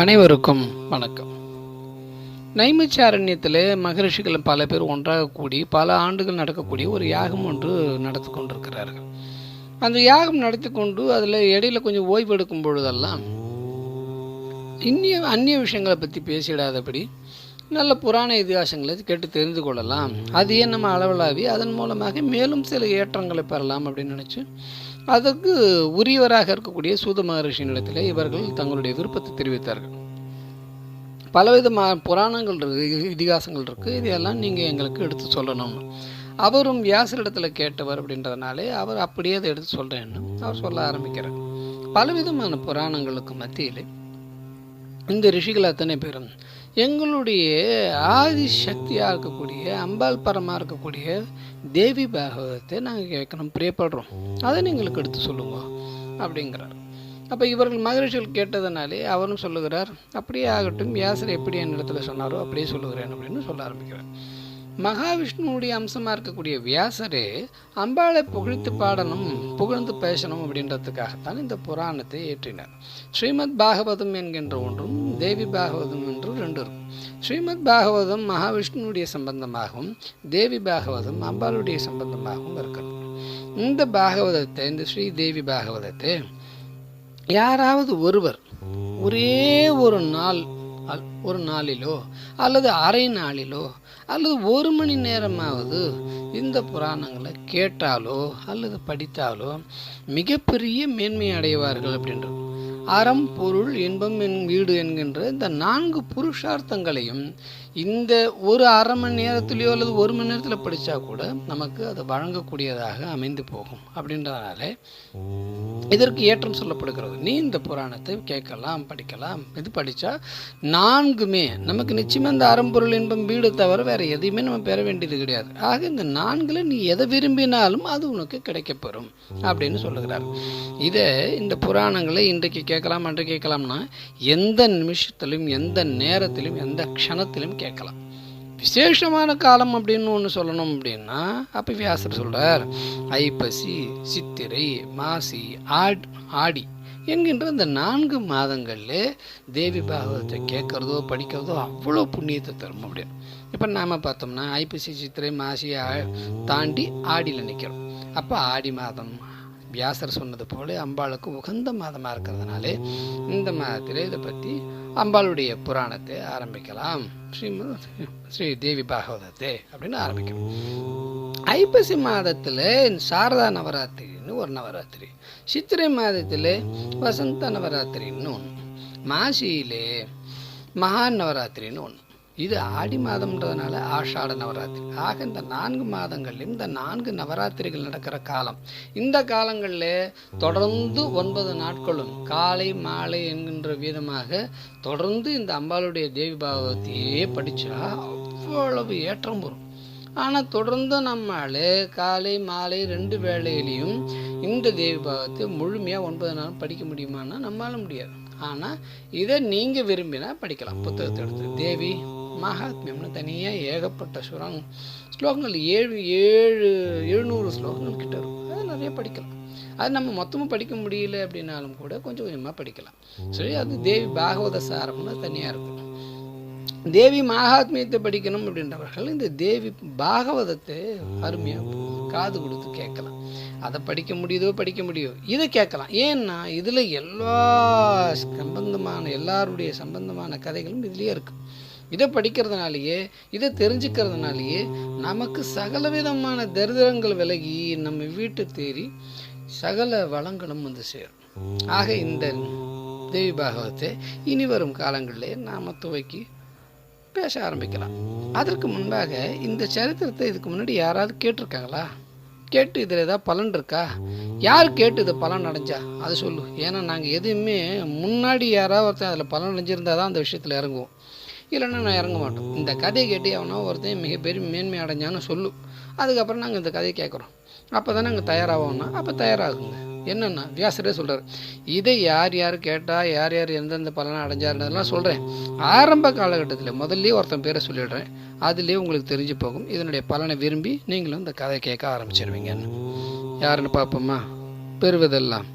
அனைவருக்கும் வணக்கம். நைமிச்சாரண்யத்தில் மகரிஷிகள் பல பேர் ஒன்றாக கூடி பல ஆண்டுகள் நடக்கக்கூடிய ஒரு யாகம் ஒன்று நடத்தி கொண்டிருக்கிறார்கள். அந்த யாகம் நடத்தி கொண்டு அதில் இடையில கொஞ்சம் ஓய்வு எடுக்கும் பொழுதெல்லாம் அந்நிய விஷயங்களை பற்றி பேசிடாதபடி நல்ல புராண இதிகாசங்களை கேட்டு தெரிந்து கொள்ளலாம், அதையே நம்ம அளவலாவி அதன் மூலமாக மேலும் சில ஏற்றங்களை பெறலாம் அப்படின்னு நினச்சி அதற்கு உரியவராக இருக்கக்கூடிய சூத மகரிஷியினிடத்தில் இவர்கள் தங்களுடைய விருப்பத்தை தெரிவித்தார்கள். பலவிதமான புராணங்கள் இருக்குது, இதிகாசங்கள் இருக்குது, இதையெல்லாம் நீங்கள் எங்களுக்கு எடுத்து சொல்லணும். அவரும் வியாசரிடத்தில் கேட்டவர் அப்படின்றதுனாலே அவர் அப்படியே அதை எடுத்து சொல்கிறேன்னு அவர் சொல்ல ஆரம்பிக்கிறார். பலவிதமான புராணங்களுக்கு மத்தியில் இந்த ரிஷிகள் அத்தனை பேரும் எங்களுடைய ஆதி சக்தியாக இருக்கக்கூடிய அம்பாள் பரமாக இருக்கக்கூடிய தேவி பாகவதத்தை நாங்கள் கேட்கணும், பிரியப்படுறோம், அதை நீங்களுக்கு எடுத்து சொல்லுங்க அப்படிங்கிறார். அப்போ இவர்கள் மகரிஷிகள் கேட்டதுனாலே அவரும் சொல்லுகிறார், அப்படியே ஆகட்டும், வியாசர் எப்படி என்னிடத்துல சொன்னாரோ அப்படியே சொல்லுகிறேன் அப்படின்னு சொல்ல ஆரம்பிக்கிறார். மகாவிஷ்ணுவுடைய அம்சமாக இருக்கக்கூடிய வியாசரே அம்பாளை புகழ்ந்து பாடணும், புகழ்ந்து பேசணும் அப்படின்றதுக்காகத்தான் இந்த புராணத்தை ஏற்றினார். ஸ்ரீமத் பாகவதம் என்கின்ற ஒன்றும் தேவி பாகவதம் என்றும் ரெண்டு இருக்கும். ஸ்ரீமத் பாகவதம் மகாவிஷ்ணுவுடைய சம்பந்தமாகவும் தேவி பாகவதம் அம்பாளுடைய சம்பந்தமாகவும் இருக்கிறது. இந்த பாகவதத்தை, இந்த ஸ்ரீ தேவி பாகவதத்தை யாராவது ஒருவர் ஒரே ஒரு நாளிலோ அல்லது அரை நாளிலோ அல்லது ஒரு மணி நேரமாவது இந்த புராணங்களை கேட்டாலோ அல்லது படித்தாலோ மிகப்பெரிய மேன்மை அடைவார்கள் அப்படின்றது. அறம், பொருள், இன்பம் வீடு என்கின்ற இந்த 4 புருஷார்த்தங்களையும் இந்த ஒரு அரை மணி நேரத்திலையோ அல்லது ஒரு மணி நேரத்தில் படித்தா கூட நமக்கு அது வழங்கக்கூடியதாக அமைந்து போகும். அப்படின்றதுனால இதற்கு ஏற்றம் சொல்லப்படுகிறது. நீ இந்த புராணத்தை கேட்கலாம், படிக்கலாம். இது படித்தா 4மே நமக்கு நிச்சயமாக இந்த அறம்பொருள், இன்பம், வீடு தவிர வேறு எதையுமே நம்ம பெற வேண்டியது கிடையாது. ஆக இந்த 4ல் நீ எதை விரும்பினாலும் அது உனக்கு கிடைக்கப்பெறும் அப்படின்னு சொல்லுகிறார். இதை இந்த புராணங்களை இன்றைக்கு கேட்கலாம், அன்று கேட்கலாம்னா எந்த நிமிஷத்திலும், எந்த நேரத்திலும், எந்த க்ஷணத்திலும் கேட்கலாம். விசேஷமான காலம் அப்படின்னு ஒன்று சொல்லணும் அப்படின்னா அப்போ வியாசர் சொல்கிறார், ஐப்பசி, சித்திரை, மாசி, ஆடி என்கின்ற இந்த 4 மாதங்களில் தேவி பாகவதத்தை கேட்குறதோ படிக்கிறதோ அவ்வளோ புண்ணியத்தை தரும் அப்படின்னு. இப்போ நாம் பார்த்தோம்னா ஐப்பசி, சித்திரை, மாசி தாண்டி ஆடியில் நிற்கிறோம். அப்போ ஆடி மாதம் வியாசர் சொன்னது போல அம்பாளுக்கு உகந்த மாதமாக இருக்கிறதுனாலே இந்த மாதத்தில் இதை பற்றி அம்பாளுடைய புராணத்தை ஆரம்பிக்கலாம், ஸ்ரீ தேவி பாகவதத்தை அப்படின்னு ஆரம்பிக்கணும். ஐப்பசி மாதத்தில் சாரதா நவராத்திரின்னு ஒரு நவராத்திரி, சித்திரை மாதத்தில் வசந்த நவராத்திரின்னு ஒன்று, மாசியிலே மகா நவராத்திரின்னு ஒன்று. இது ஆடி மாதம்ன்றதுனால ஆஷாட நவராத்திரி. ஆக இந்த 4 மாதங்கள்லையும் இந்த 4 நவராத்திரிகள் நடக்கிற காலம். இந்த காலங்களில் தொடர்ந்து 9 நாட்களும் காலை மாலை என்கின்ற விதமாக தொடர்ந்து இந்த அம்பாளுடைய தேவி பாகவத்தையே படித்தா அவ்வளவு ஏற்றம் வரும். ஆனால் தொடர்ந்து நம்மால் காலை மாலை 2 வேளையிலையும் இந்த தேவி பாகவத்தை முழுமையாக 9 நாள் படிக்க முடியுமான்னா நம்மளால முடியாது. ஆனால் இதை நீங்கள் விரும்பினா படிக்கலாம். புத்தகத்தை எடுத்து தேவி மகாத்மியம்னு தனியாக ஏகப்பட்ட ஸ்லோகங்கள் 700 ஸ்லோகங்கள் கிட்ட இருக்கும். அது நிறைய படிக்கலாம். அது நம்ம மொத்தமாக படிக்க முடியல அப்படின்னாலும் கூட கொஞ்சம் கொஞ்சமாக படிக்கலாம். சரி, அது தேவி பாகவத சாரம்னு தனியாக இருக்கும். தேவி மகாத்மியத்தை படிக்கணும் அப்படின்றவர்கள் இந்த தேவி பாகவதத்தை அருமையாக காது கொடுத்து கேட்கலாம். அதை படிக்க முடியுதோ இதை கேட்கலாம். ஏன்னா இதில் எல்லாருடைய சம்பந்தமான கதைகளும் இதுலேயே இருக்குது. இதை படிக்கிறதுனாலேயே, இதை தெரிஞ்சுக்கிறதுனாலேயே நமக்கு சகல விதமான தரித்திரங்கள் விலகி நம்ம வீட்டு தேறி சகல வளங்களும் வந்து சேரும். ஆக இந்த தேவி பாகவத்தை இனி வரும் காலங்களிலே நாம் துவக்கி பேச ஆரம்பிக்கலாம். அதற்கு முன்பாக இந்த சரித்திரத்தை இதுக்கு முன்னாடி யாராவது கேட்டிருக்காங்களா? கேட்டு இதில் ஏதாவது பலன் இருக்கா? யார் கேட்டு இதை பலன் அடைஞ்சா அதை சொல்லு. ஏன்னா நாங்கள் எதுவுமே முன்னாடி யாராவது ஒருத்தன் அதில் பலன் அடைஞ்சிருந்தால் தான் அந்த விஷயத்தில் இறங்குவோம், இல்லைன்னா நான் இறங்க மாட்டோம். இந்த கதையை கேட்டு அவனா ஒருத்தன் மிகப்பெரிய மேன்மை அடைஞ்சான்னு சொல்லு. அதுக்கப்புறம் நாங்கள் இந்த கதையை கேட்குறோம். அப்போ தான் நாங்கள் தயாராகோம்னா அப்போ தயாராகுங்க. என்னென்னா வியாசரே சொல்கிறார், இதை யார் கேட்டால் யார் எந்தெந்த பலனை அடைஞ்சாருன்றதெல்லாம் சொல்கிறேன். ஆரம்ப காலகட்டத்தில் முதல்ல ஒருத்தன் பேரை சொல்லிடுறேன், அதுலேயே உங்களுக்கு தெரிஞ்சு போகும். இதனுடைய பலனை விரும்பி நீங்களும் இந்த கதை கேட்க ஆரம்பிச்சிருவீங்கன்னு. யாருன்னு பார்ப்போமா? பெறுவதெல்லாம்